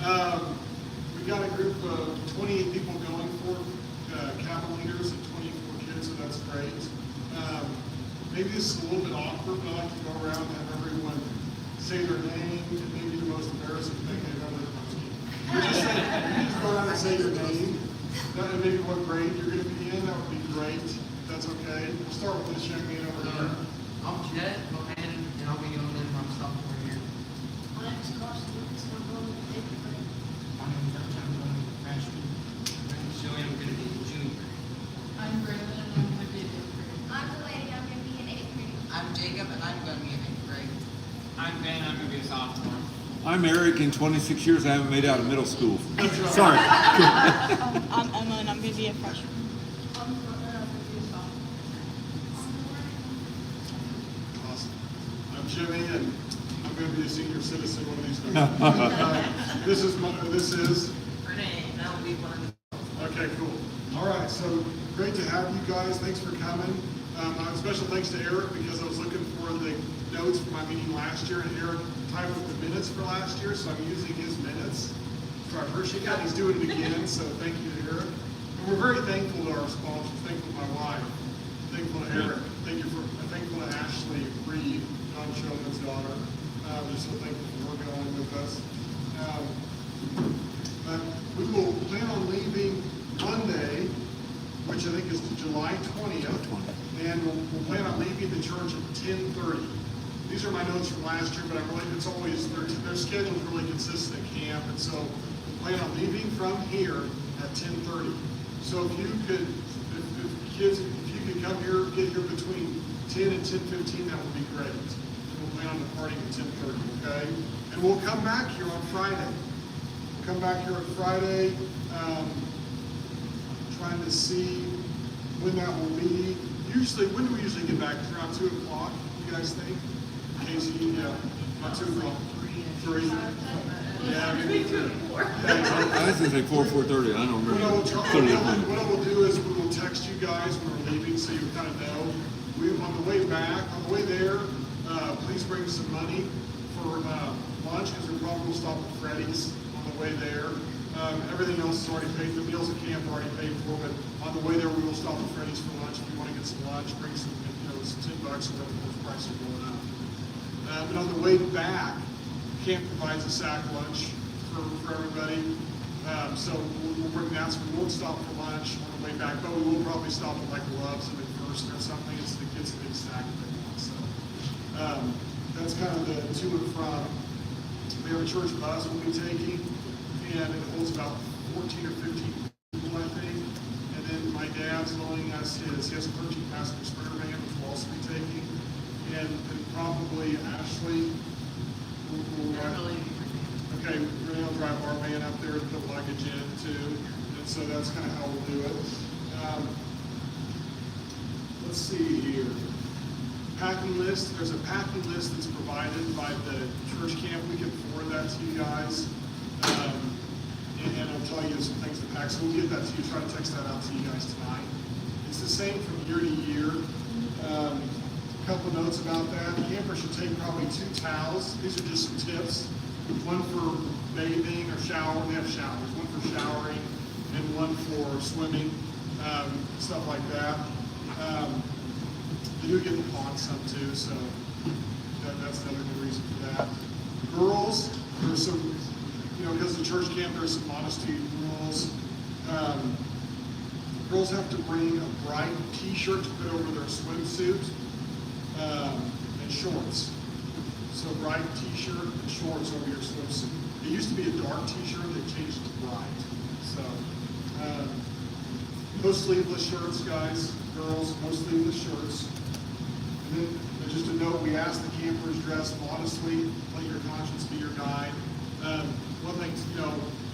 We got a group of 28 people going for capital leaders and 24 kids, so that's great. Maybe this is a little bit awkward, but I like to go around and have everyone say their name and maybe the most embarrassing thing they've ever done. Just go around and say your name, and maybe what grade you're going to be in. That would be great. That's okay. We'll start with this young man over here. I'm Jed Bohannon, and I'll be going in my sophomore year. My name is Carson Lucas, and I'm going to 8th grade. My name is Dutch, I'm going to freshman. And Joey, I'm going to be a junior. I'm Brandon, and I'm going to be 5th grade. I'm Delaney, I'm going to be in 8th grade. I'm Jacob, and I'm going to be in 8th grade. I'm Ben, I'm going to be a sophomore. I'm Eric. In 26 years, I haven't made out of middle school. Sorry. I'm Emma, and I'm going to be a freshman. I'm going to be a sophomore. Awesome. I'm Jimmy, and I'm going to be a senior citizen one of these days. This is. Renee, and I'll be one of the. Okay, cool. All right, so great to have you guys. Thanks for coming. Special thanks to Eric because I was looking for the notes for my meeting last year, and Eric typed up the minutes for last year, so I'm using his minutes. So I appreciate that. He's doing it again, so thank you to Eric. And we're very thankful to our sponsors. Thankful to my wife. Thankful to Eric. Thankful to Ashley Reed, Don Shulman's daughter. Just so thankful for her going with us. But we will plan on leaving Monday, which I think is July 20th, and we'll plan on leaving the church at 10:30. These are my notes from last year, but it's always, their schedule's really consistent at camp, and so we plan on leaving from here at 10:30. So if you could come here, get here between 10 and 10:15, that would be great. And we'll plan on departing at 10:30, okay? And we'll come back here on Friday. We'll come back here on Friday, trying to see when that will be. When do we usually get back? Around 2 o'clock, you guys think? Casey, yeah, about 2 o'clock. 3. Yeah, maybe 3. I was going to say 4:30. I don't remember. What I will do is we will text you guys when we're leaving so you kind of know. On the way back, on the way there, please bring some money for lunch because we probably will stop at Freddy's on the way there. Everything else is already paid. The meals at camp are already paid for, but on the way there, we will stop at Freddy's for lunch. If you want to get some lunch, bring some, some $10 or whatever those prices are going up. But on the way back, camp provides a sack lunch for everybody. So we'll bring that. So we won't stop for lunch on the way back, but we will probably stop at like Love's and McPherson or something. It's the kids' a big snack that they want. So that's kind of the to and from. We have a church bus we'll be taking, and it holds about 14 or 15 people, I think. And then my dad's loaning us he has a 13-passenger sprinter van, which we'll also be taking. And probably Ashley will okay, Renee will drive our van up there and put luggage in too. And so that's kind of how we'll do it. Let's see here. Packing list. There's a packing list that's provided by the church camp. We can forward that to you guys. And I'll tell you some things to pack. So we'll get that to you. Try to text that out to you guys tonight. It's the same from year to year. A couple of notes about that. Campers should take probably 2 towels. These are just some tips. One for bathing or shower. We have showers. One for showering and one for swimming, stuff like that. You do get the pond some too, so that's another good reason for that. Girls, there's some, because the church camp, there's some modesty rules. Girls have to bring a bright t-shirt to put over their swimsuit and shorts. So bright t-shirt and shorts over your swimsuit. It used to be a dark t-shirt, they changed it to bright. So, no sleeveless shirts, guys, girls, no sleeveless shirts. And then just a note, we ask the campers dress modestly, let your conscience be your guide. One thing,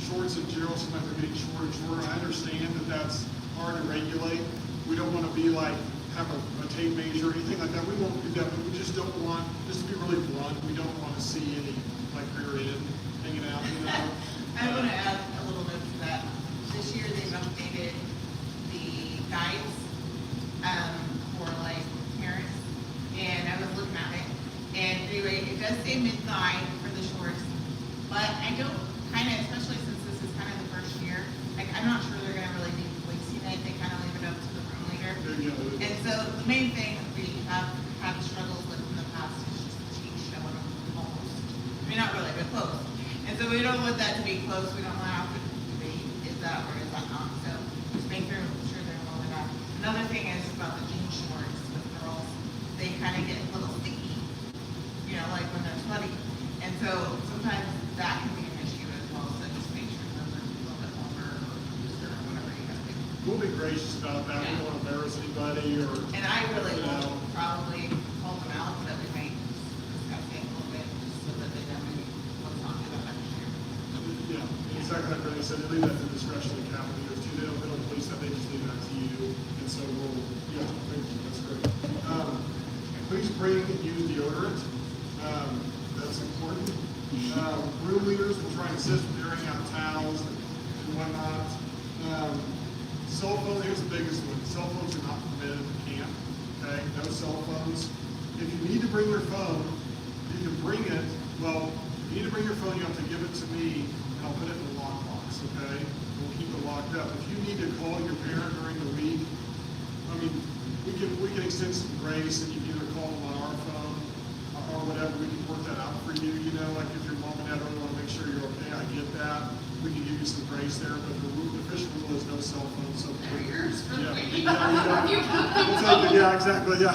shorts in general, sometimes they're getting shorter and shorter. I understand that that's hard to regulate. We don't want to be like, have a tape measure or anything like that. We won't do that, but we just don't want, just to be really blunt, we don't want to see any like rear end hanging out, I want to add a little bit to that. This year they've updated the guides for like parents, and I was looking at it. And anyway, it does say mid-thigh for the shorts, but I don't kind of, especially main thing we have had struggles with in the past is just the teach showing them almost, I mean, not really, but close. And so we don't want that to be close, we don't want to have to debate, is that or is that not? So just make sure they're low enough. Another thing is about the jean shorts with girls, they kind of get a little sticky, you know, like when they're sweaty. And so sometimes that can be an issue as well, so just make sure those are a little bit longer or looser or whatever you gotta do. We'll be gracious about that, we don't want to embarrass anybody or. And I really you know. will probably hold them out, but we may discuss it a little bit, just so that they know maybe what's on to that next year. Yeah, exactly like Brittany said, they leave that to the discretion of the capital leaders too, they don't police that, they just leave that to you, and so we'll, yeah, thank you, that's great. Please bring and use deodorant, that's important. Room leaders will try and assist with airing out towels and whatnot. Cell phone, here's the biggest one, cell phones are not permitted at camp, okay, no cell phones. If you need to bring your phone, you can bring it, well, if you need to bring your phone, you have to give it to me, and I'll put it in the lockbox, okay? We'll keep it locked up. If you need to call your parent during the week, I mean, we can extend some grace, and you can either call them on our phone, or whatever, we can work that out for you, you know, like if your mom and dad really want to make sure you're okay, I get that. We can give you some grace there, but the official rule is no cell phone, so. Yours. Yeah, exactly, yeah.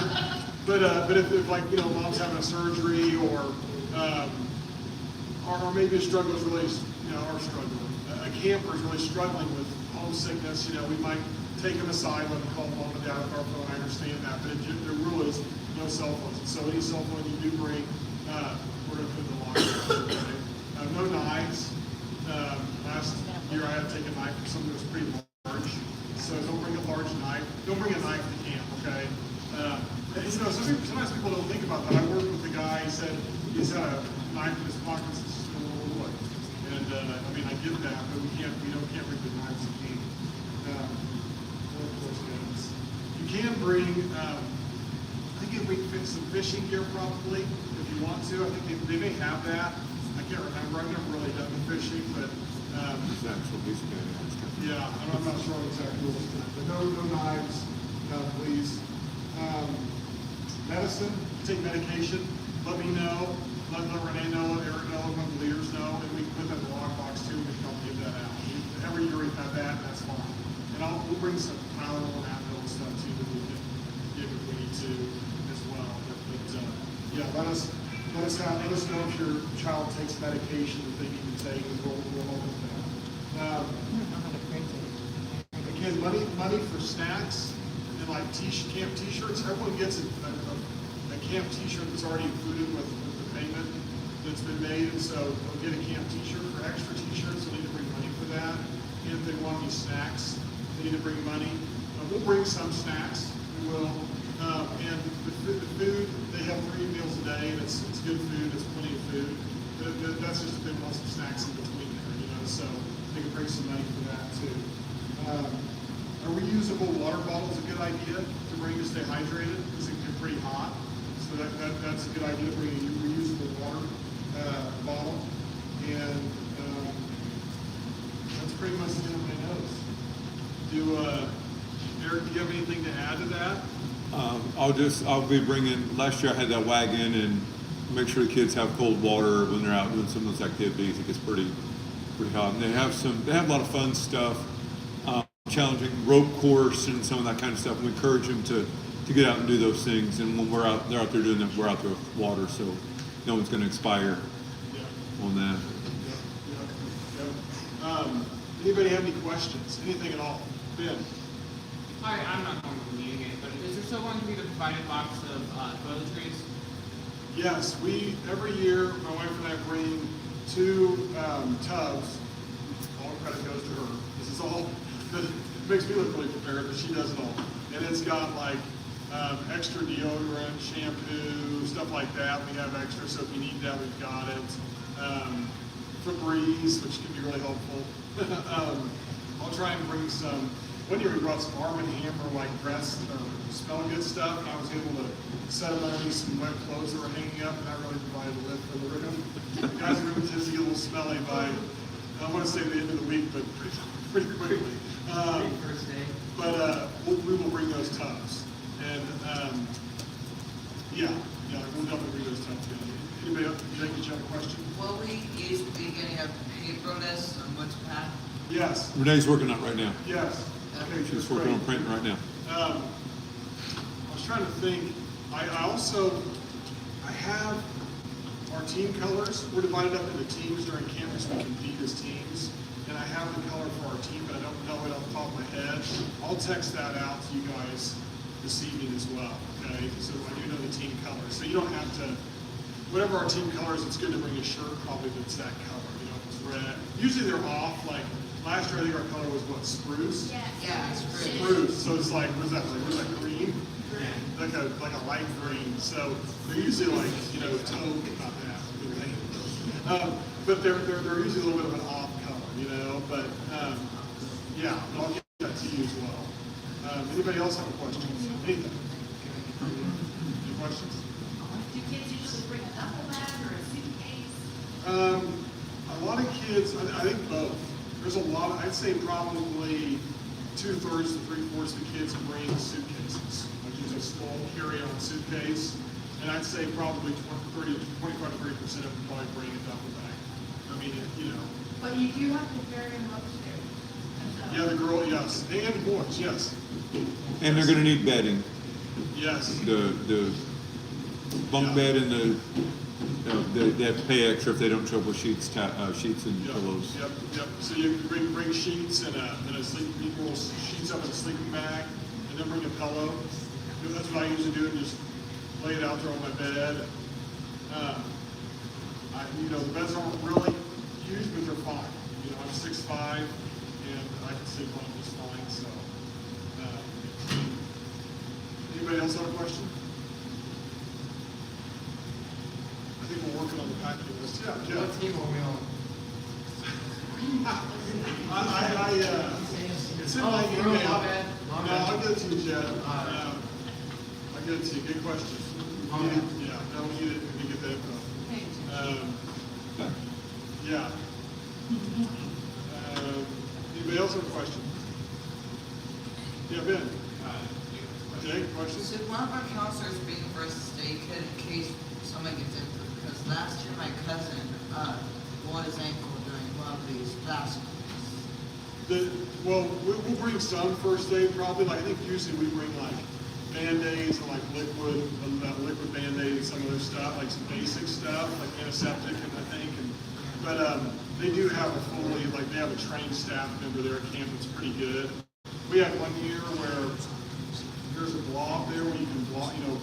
But if like, you know, mom's having a surgery or maybe a struggle is really, you know, our struggle. A camper is really struggling with homesickness, you know, we might take them aside, let them call mom and dad with our phone, I understand that, but the rule is no cell phones. And so any cell phone you do bring, we're gonna put in the locker. Okay? No knives. Last year I had to take a knife from someone that was pretty large, so don't bring a large knife. Don't bring a knife to camp, okay? You know, sometimes people don't think about that. I worked with a guy, he said he's had a knife in his pocket since he's still a little boy. And I mean, I get that, but we can't bring the knives to camp. You can bring, I think you can bring some fishing gear probably, if you want to. I think they may have that. I can't remember, I've never really done the fishing, but yeah, I'm not sure what exact rules, but no knives, please. Medicine, take medication, let me know, let Renee know, let Eric know, let the leaders know, and we can put that in the lockbox too, we can help give that out. Every year we've had that, that's fine. And we'll bring some Tylenol and Advil and stuff too that we can give if we need to as well. But yeah, let us know if your child takes medication that they need to take, and we'll help with that. Again, money for snacks and like camp t-shirts. Everyone gets a camp t-shirt that's already included with the payment that's been made, and so they'll get a camp t-shirt. For extra t-shirts, they'll need to bring money for that. And if they want any snacks, they need to bring money. We'll bring some snacks, we will. And the food, they have 3 meals a day, and it's good food, it's plenty of food. That's just if they want some snacks in between there, you know, so they can bring some money for that too. A reusable water bottle is a good idea to bring to stay hydrated, because it can get pretty hot. So that's a good idea to bring a reusable water bottle. And that's pretty much the end of my notes. Eric, do you have anything to add to that? I'll be bringing, last year I had that wagon and make sure the kids have cold water when they're out doing some of those activities. It gets pretty hot. And they have a lot of fun stuff, challenging rope course and some of that kind of stuff. We encourage them to get out and do those things. And when they're out there doing them, we're out there with water, so no one's going to expire on that. Anybody have any questions? Anything at all? Ben? Hi, I'm not going to be meeting it, but is there still going to be the provided box of toiletries? Yes, every year, my wife and I bring 2 tubs. All credit goes to her. This is all, it makes me look really prepared, but she does it all. And it's got like extra deodorant, shampoo, stuff like that. We have extra, so if you need that, we've got it. Febreze, which can be really helpful. I'll try and bring some. One year we brought some Arm & Hammer like dress or smell good stuff, and I was able to set them underneath some wet clothes that were hanging up, and that really provided a lift for the room. The guys' room tends to get a little smelly by, I want to say the end of the week, but pretty quickly. First day. But we will bring those tubs. And, yeah, we'll definitely read those stuff together. Anybody else, you have a question? Will we use the beginning of paperless on which path? Yes, Renee's working on it right now. yes. Okay, She's that's working on great. printing right now. I was trying to think, I have our team colors, we're divided up into teams during campus, we compete as teams, and I have the color for our team, but I don't know it off the top of my head. I'll text that out to you guys this evening as well, okay? So I do know the team colors, so you don't have to, whatever our team colors, it's good to bring a shirt probably that's that color, you know, if it's red. Usually they're off, like, last year I think our color was what, spruce? Yes. Yeah, it's great. Spruce, so it's like, what is that, green? Like a light green, so they're usually like, you know, taupe, not that, but they're usually a little bit of an off color, you know, but, yeah, I'll get that to you as well. Anybody else have a question? Anything? Any questions? Do kids usually bring a duffel bag or a suitcase? A lot of kids, I think both. There's a lot, I'd say probably 2/3 to 3/4 of the kids bring suitcases, like use a small carry-on suitcase. And I'd say probably 25 to 30% of them probably bring a duffel bag. I mean, you know, But you do have to carry them upstairs. yeah, the girl, yes, and boys, yes, And they're gonna need bedding. yes. The bunk Yeah. bed and they have to pay extra if they don't show up with sheets and Yep, pillows. Yep. So you bring sheets and a sleeping, roll sheets up in a sleeping bag, and then bring a pillow. That's what I usually do, and just lay it out there on my bed. The beds aren't really huge, but they're fine. You know, I'm 6'5", and I can sleep on them just fine. So, anybody else have a question? I think we're working on the packing list. Yeah, Jeff. What team are we on? It's in my Oh, email. really? My bad. My No, bad. I'll get it to you, Jeff. All right. I'll get it to you. Good question. All right. Yeah, no, we need it, we need to get that info. Yeah. Anybody else have a question? Yeah, Ben. Jay, questions? Should one of our counselors bring first aid kit in case somebody gets injured? Because last year my cousin, blew his ankle during one of these basketballs. Well, we'll bring some first aid probably, like, I think usually we bring like Band-Aids and like liquid Band-Aid and some other stuff, like some basic stuff, like antiseptic and I think, but they do have they have a trained staff member there at camp that's pretty good. We had one year where there's a blob there where you can block, you know,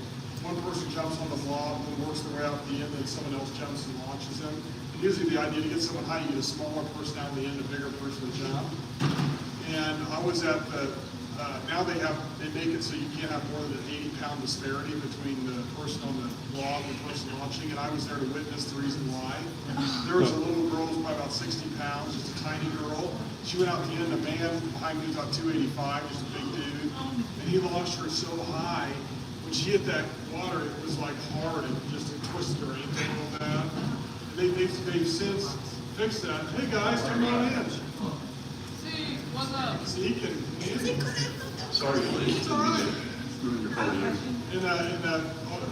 one person jumps on the blob and works their way out to the end, then someone else jumps and launches them. And usually the idea to get someone high, you get a smaller person out the end, a bigger person to jump. And I was at the, now they make it so you can't have more than an 80-pound disparity between the person on the blob and the person launching, and I was there to witness the reason why. There was a little girl who was probably about 60 pounds, just a tiny girl. She went out the end, a man behind me was about 285, just a big dude, and he launched her so high, when she hit that water, it was like hard, and just twisted her ankle and all that. And they've since fixed that. Hey guys, come on in. See, what's up? See, he can handle it. Sorry. It's all right. And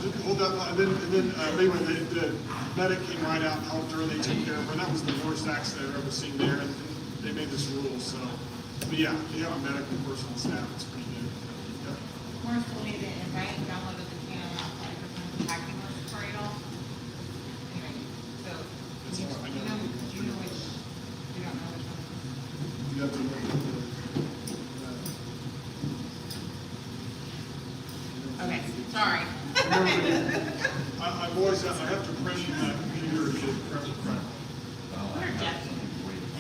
just hold that line. And then anyway, the medic came right out and helped her, and they took care of her. And that was the worst accident I've ever seen there. And they made this rule. So, but yeah, you have a medical person on staff. It's pretty good. Yeah. We're still need to invite and download the can outside for the packing list for it all. Anyway, so, That's all right. do you know which, you don't know which one? You have to look at Okay, sorry. I've always I have to print my computer to get print correct. Where's Jackie?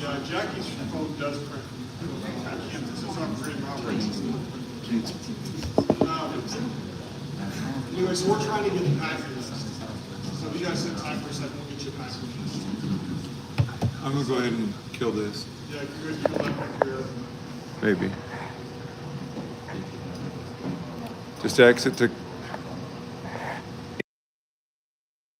Yeah, Jackie's phone does print. I can't, this is not great operating system. Anyway, so we're trying to get the package. So if you guys sit tight for a second, we'll get you a package. I'm gonna go ahead and kill this. Yeah, you can let back here. Maybe. Just exit to